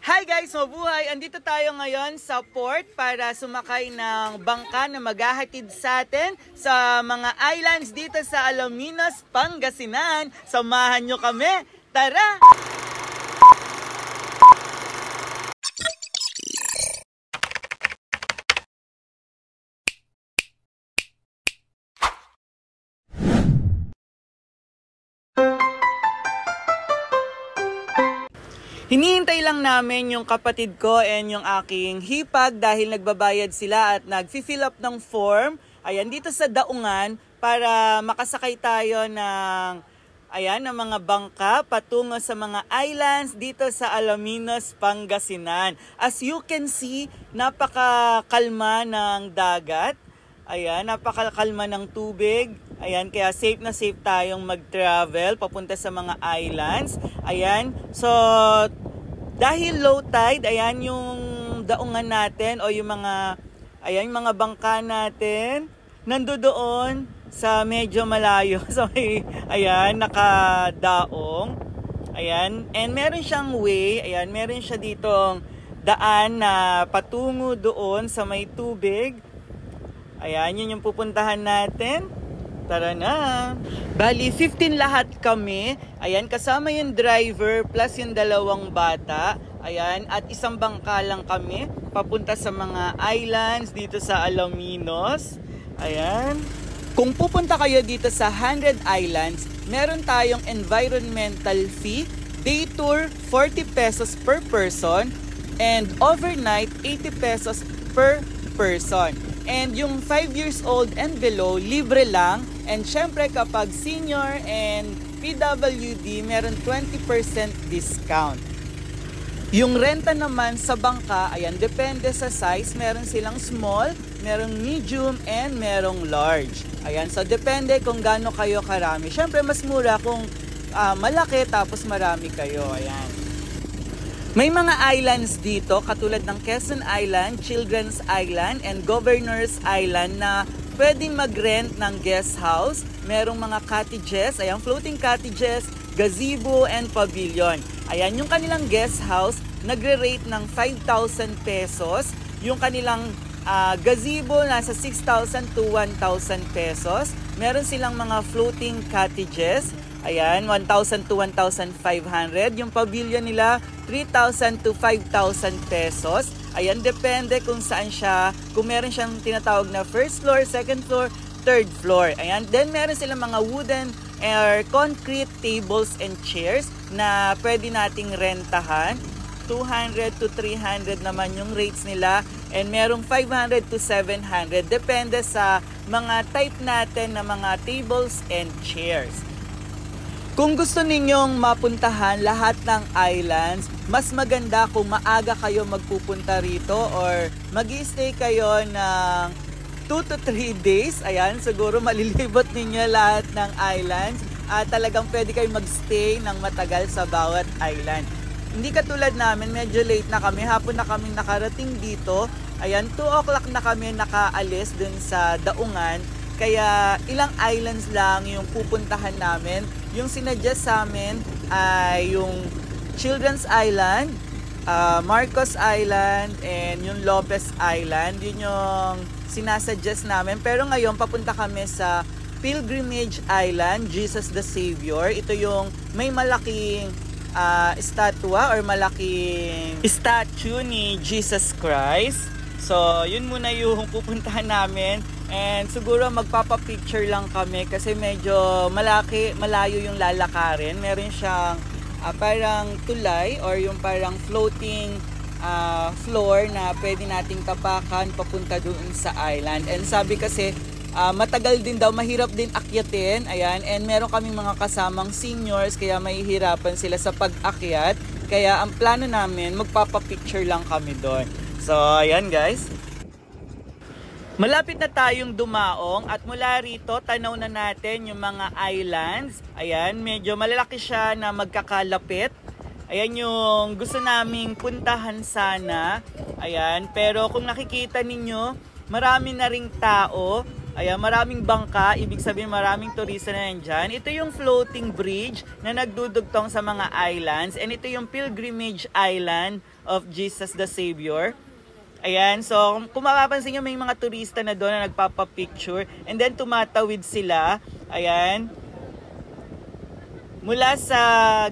Hi guys! Mabuhay! Andito tayo ngayon sa port para sumakay ng bangka na maghahatid sa atin sa mga islands dito sa Alaminos, Pangasinan. Samahan nyo kami! Tara! Hinihintay lang namin yung kapatid ko and yung aking hipag dahil nagbabayad sila at nag-fill up ng form. Ayan, dito sa Daungan para makasakay tayo ng mga bangka patungo sa mga islands dito sa Alaminos, Pangasinan. As you can see, napakakalma ng dagat. Ayan, napakakalma ng tubig. Ayan, kaya safe na safe tayong mag-travel papunta sa mga islands. Ayan, so dahil low tide, ayan yung daungan natin o yung mga bangka natin nandoon sa medyo malayo. So, ayan, nakadaong. Ayan, and meron siyang way, ayan, meron siya ditong daan na patungo doon sa may tubig. Ayan, yun yung pupuntahan natin. Tara na! Bali, 15 lahat kami. Ayan, kasama yung driver plus yung dalawang bata. Ayan, at isang bangka lang kami papunta sa mga islands dito sa Alaminos. Ayan. Kung pupunta kayo dito sa 100 Islands, meron tayong environmental fee, day tour 40 pesos per person, and overnight 80 pesos per person. And yung 5 years old and below, libre lang. And syempre kapag senior and PWD, meron 20% discount. Yung renta naman sa bangka, ayan, depende sa size. Meron silang small, merong medium, and merong large. Ayan, so depende kung gaano kayo karami. Syempre mas mura kung malaki tapos marami kayo. Ayan. May mga islands dito katulad ng Quezon Island, Children's Island, and Governor's Island na pwedeng mag-rent ng guest house. Merong mga cottages, ayan, floating cottages, gazebo, and pavilion. Ayan, yung kanilang guest house, nagre-rate ng 5,000 pesos. Yung kanilang gazebo, nasa 6,000 to 1,000 pesos. Meron silang mga floating cottages. Ayan, 1,000 to 1,500. Yung pavilion nila, 3,000 to 5,000 pesos. Ayan, depende kung saan siya. Kung meron siyang tinatawag na first floor, second floor, third floor. Ayan, then meron silang mga wooden or concrete tables and chairs na pwede nating rentahan. 200 to 300 naman yung rates nila. And merong 500 to 700. Depende sa mga type natin na mga tables and chairs. Kung gusto ninyong mapuntahan lahat ng islands, mas maganda kung maaga kayo magpupunta rito or mag-i-stay kayo ng 2 to 3 days. Ayan, siguro malilibot ninyo lahat ng islands at talagang pwede kayo mag-stay ng matagal sa bawat island. Hindi katulad namin, medyo late na kami, hapon na kami nakarating dito. Ayan, 2 o'clock na kami nakaalis dun sa Daungan. Kaya ilang islands lang yung pupuntahan namin. Yung sinuggest sa amin ay yung Children's Island, Marcos Island, and yung Lopez Island. Yun yung sinasuggest namin. Pero ngayon papunta kami sa Pilgrimage Island, Jesus the Savior. Ito yung may malaking estatwa or malaking statue ni Jesus Christ. So, yun muna yung pupuntahan namin. And siguro magpapapicture lang kami kasi medyo malayo yung lalakarin. Meron siyang parang tulay or yung parang floating floor na pwede nating tapakan papunta doon sa island. And sabi kasi matagal din daw, mahirap din akyatin. Ayan, and meron kaming mga kasamang seniors kaya mahihirapan sila sa pag-akyat. Kaya ang plano namin, magpapapicture lang kami doon. So, ayan guys. Malapit na tayong dumaong at mula rito, tanaw na natin yung mga islands. Ayan, medyo malalaki siya na magkakalapit. Ayan yung gusto naming puntahan sana. Ayan, pero kung nakikita ninyo, marami na ring tao. Ayan, maraming bangka, ibig sabihin maraming turista na nandyan. Ito yung floating bridge na nagdudugtong sa mga islands. And ito yung Pilgrimage Island of Jesus the Savior. Ayan, so kung mapapansin nyo, may mga turista na doon na nagpapapicture. And then tumatawid sila. Ayan. Mula sa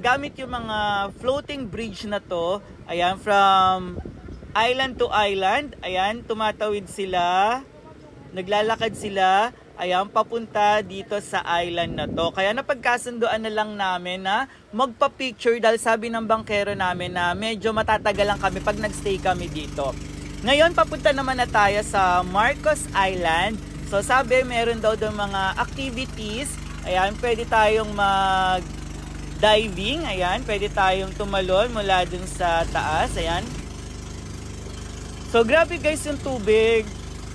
gamit yung mga floating bridge na to. Ayan, from island to island. Ayan, tumatawid sila. Naglalakad sila, ayan, papunta dito sa island na to. Kaya napagkasunduan na lang namin na magpa-picture dahil sabi ng bangkero namin na medyo matatagal lang kami pag nagstay kami dito. Ngayon, papunta naman na tayo sa Marcos Island. So sabi, meron daw doon mga activities. Ayan, pwede tayong mag-diving. Ayan, pwede tayong tumalon mula dun sa taas. Ayan. So grabe guys yung tubig.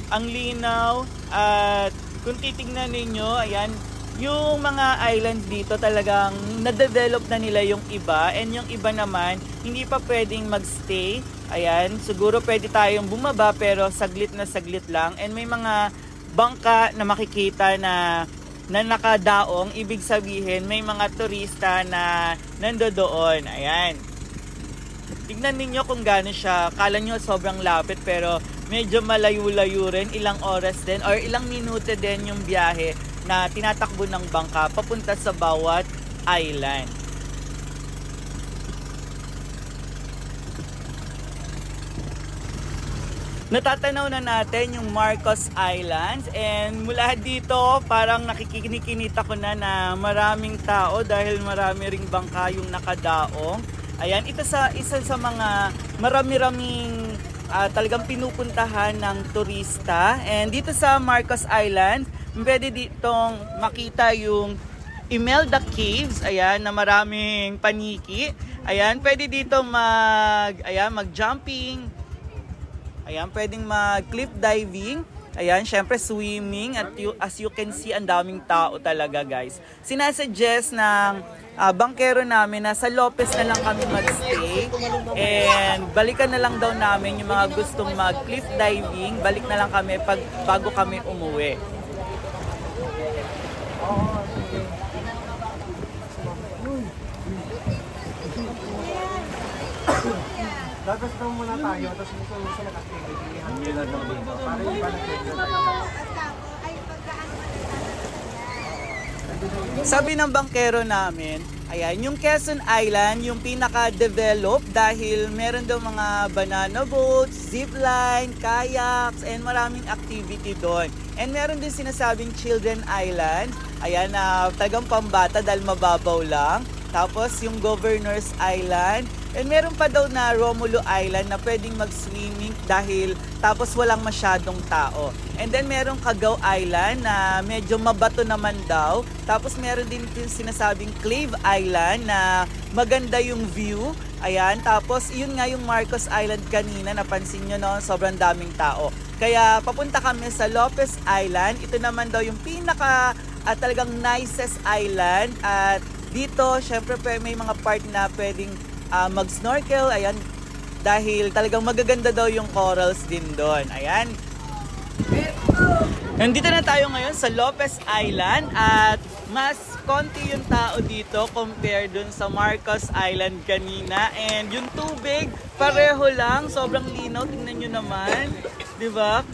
Ang linaw at kung titignan ninyo, ayan, yung mga islands dito talagang na-develop na nila yung iba and yung iba naman hindi pa pwedeng magstay. Ayan, siguro pwede tayong bumaba pero saglit na saglit lang and may mga bangka na makikita na nakadaong, ibig sabihin may mga turista na nandoon. Ayan. Tignan ninyo kung gaano siya. Kala nyo sobrang lapit pero medyo malayo-layo rin. Ilang oras din or ilang minuto din yung biyahe na tinatakbo ng bangka papunta sa bawat island. Natatanaw na natin yung Marcos Islands and mula dito parang nakikinikita ko na maraming tao dahil marami ring bangka yung nakadaong. Ayan, ito isa sa mga marami-raming talagang pinupuntahan ng turista. And dito sa Marcos Island, pwede ditong makita yung Imelda Caves, ayan, na maraming paniki. Ayan, pwede dito mag-jumping. Ayan, pwedeng mag-cliff diving. Ayan, syempre swimming at as you can see, ang daming tao talaga guys. Sinasuggest ng bangkero namin na sa Lopez na lang kami magstay and balikan na lang daw namin yung mga gustong mag-cliff diving. Balik na lang kami bago kami umuwi. Dapat daw muna tayo, tapos gusto sa activity, nila daw dito. Para yung Sabi ng bangkero namin, ayan, yung Quezon Island, yung pinaka-develop dahil meron daw mga banana boats, zipline, kayaks, and maraming activity doon. And meron din sinasabing Children Island, ayan, na talagang pambata dahil mababaw lang. Tapos yung Governor's Island. And meron pa daw na Romulo Island na pwedeng mag-swimming dahil tapos walang masyadong tao. And then meron Cagao Island na medyo mabato naman daw. Tapos meron din sinasabing Clave Island na maganda yung view. Ayan, tapos yun nga yung Marcos Island kanina, napansin nyo no, sobrang daming tao. Kaya papunta kami sa Lopez Island. Ito naman daw yung pinaka talagang nicest island. At dito, syempre may mga part na pwedeng mag-snorkel, ayan, dahil talagang magaganda daw yung corals din doon. Ayan. Nandito na tayo ngayon sa Lopez Island at mas konti yung tao dito compare dun sa Marcos Island kanina. And yung tubig, pareho lang, sobrang linaw. Tingnan nyo naman, di ba?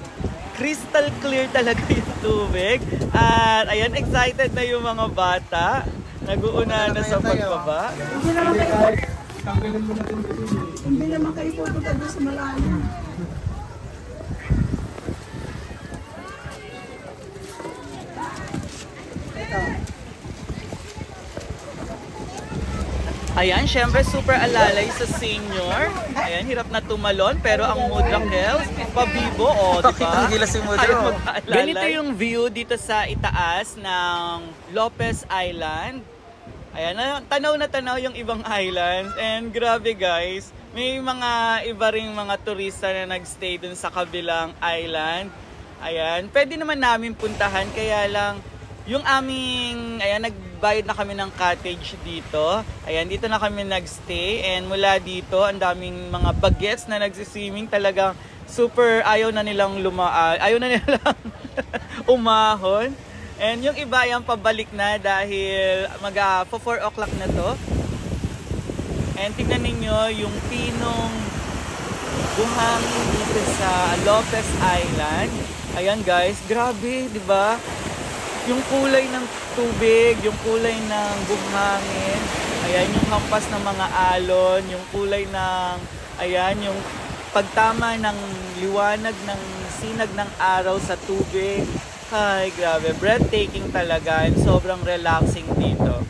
Crystal clear talaga yung tubig. At ayan, excited na yung mga bata. Nag-uuna na sa pagbaba. Hindi naman kayo pupunta doon sa malayo. Ayan, syempre super alalay sa senior. Ayan, hirap na tumalon pero ang Mudra Hills, pabibo, o, diba? Ganito yung view dito sa itaas ng Lopez Island. Ayan, tanaw na tanaw yung ibang islands. And grabe guys, may mga iba ring mga turista na nagstay dun sa kabilang island. Ayan, pwede naman namin puntahan, kaya lang yung aming, ayan, nagbayad na kami ng cottage dito. Ayan, dito na kami nagstay. And mula dito, ang daming mga bagets na nagsiswimming. Talagang super ayaw na nilang ayaw na nilang umahon. And yung iba yan pabalik na dahil 4 o'clock na to. And tignan ninyo yung pinong buhangin dito sa Lopez Island. Ayan guys, grabe, di ba? Yung kulay ng tubig, yung kulay ng buhangin, ayan yung hampas ng mga alon, yung kulay ng, ayan, yung pagtama ng liwanag ng sinag ng araw sa tubig. Ay, grabe, breathtaking talaga, and sobrang relaxing dito.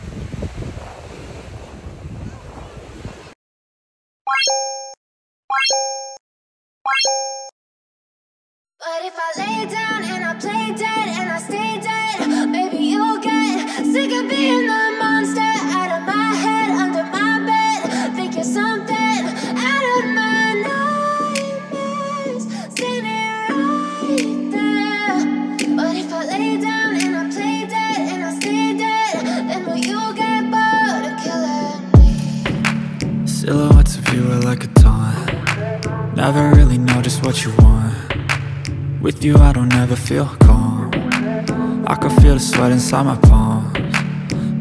But if I lay down and I play dead and I stay dead, maybe you'll get sick of being the monster out of my head, under my bed. Think you're something out of my nightmares, standing right there. But if I lay down and I play dead and I stay dead, then will you get bored of killing me? Silhouettes of you are like a taunt. Never really know just what you want. With you I don't ever feel calm. I can feel the sweat inside my palms.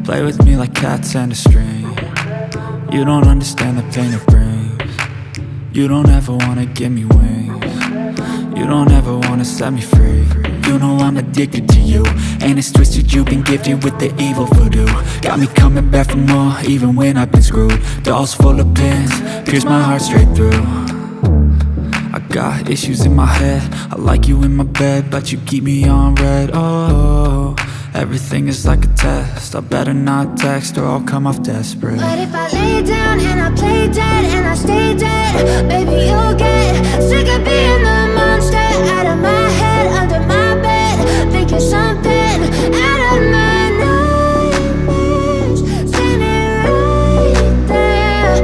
Play with me like cats and a string. You don't understand the pain it brings. You don't ever wanna give me wings. You don't ever wanna set me free. You know I'm addicted to you, and it's twisted, you've been gifted with the evil voodoo. Got me coming back for more, even when I've been screwed. Dolls full of pins, pierce my heart straight through. I got issues in my head, I like you in my bed, but you keep me on red. Oh, everything is like a test, I better not text or I'll come off desperate. But if I lay down and I play dead and I stay dead, maybe you'll get sick of being the monster out of my head, under my bed. Think you're something out of my nightmares, standing right there.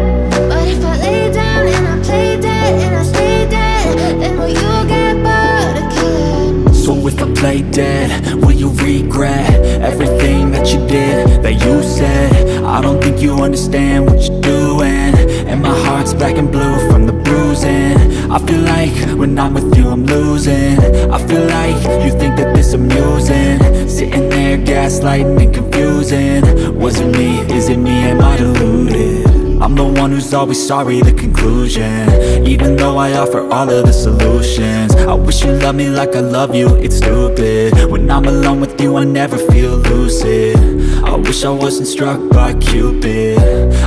But if I lay down and I play dead and I stay dead, then will you get bored of killing me? So if I play dead, will you regret everything that you did, that you said? I don't think you understand what you're doing, and my heart's black and blue from the bruising. I feel like when I'm with you I'm losing. I feel like you think that this amusing, sitting there gaslighting and confusing. Was it me? Is it me? Am I deluded? I'm the one who's always sorry, the conclusion, even though I offer all of the solutions. I wish you loved me like I love you, it's stupid. When I'm alone with you I never feel lucid. I wish I wasn't struck by Cupid.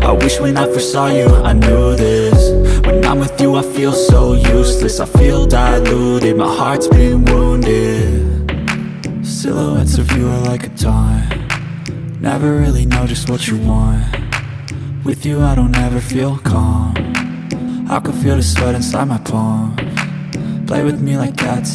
I wish when I first saw you I knew this. When I'm with you I feel so useless, I feel diluted, my heart's been wounded. Silhouettes of you are like a taunt. Never really know just what you want. With you I don't ever feel calm. I can feel the sweat inside my palms. Play with me like cats.